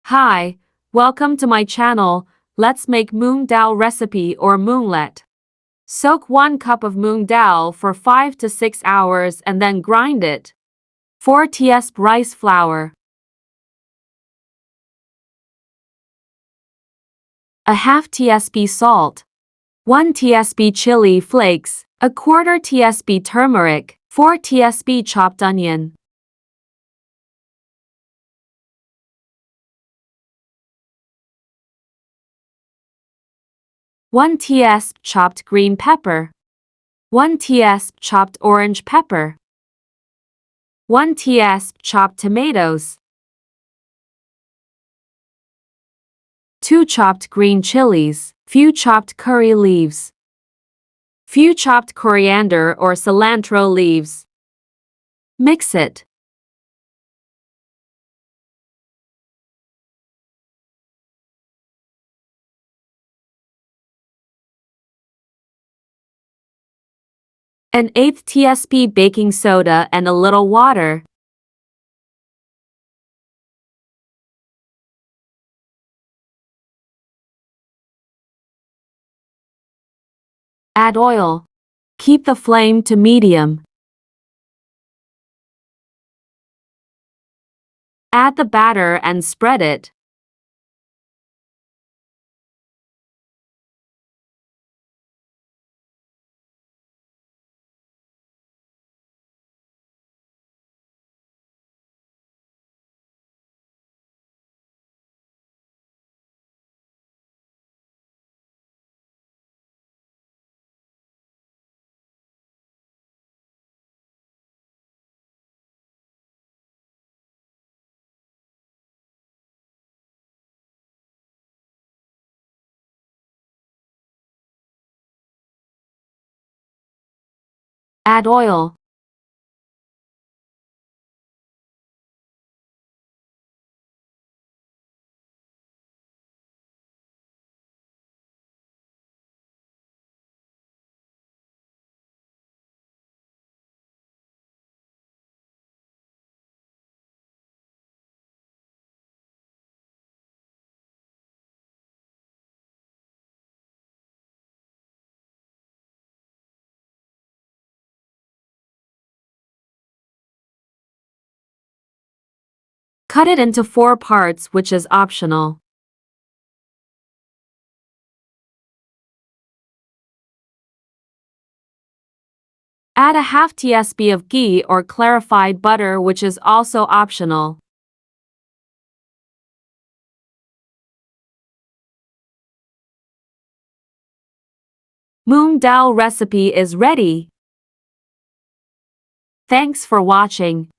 Hi, welcome to my channel. Let's make moong dal recipe or moonglet. Soak 1 cup of moong dal for 5 to 6 hours and then grind it. 4 tsp rice flour. A half tsp salt. 1 tsp chili flakes. A quarter tsp turmeric. 4 tsp chopped onion. One tsp chopped green pepper. 1 tsp chopped orange pepper. 1 tsp chopped tomatoes. 2 chopped green chilies. Few chopped curry leaves. Few chopped coriander or cilantro leaves. Mix it. An 1/8 tsp baking soda and a little water. Add oil. Keep the flame to medium. Add the batter and spread it. Add oil. Cut it into 4 parts, which is optional. Add a half tsp of ghee or clarified butter, which is also optional. Moong dal recipe is ready. Thanks for watching.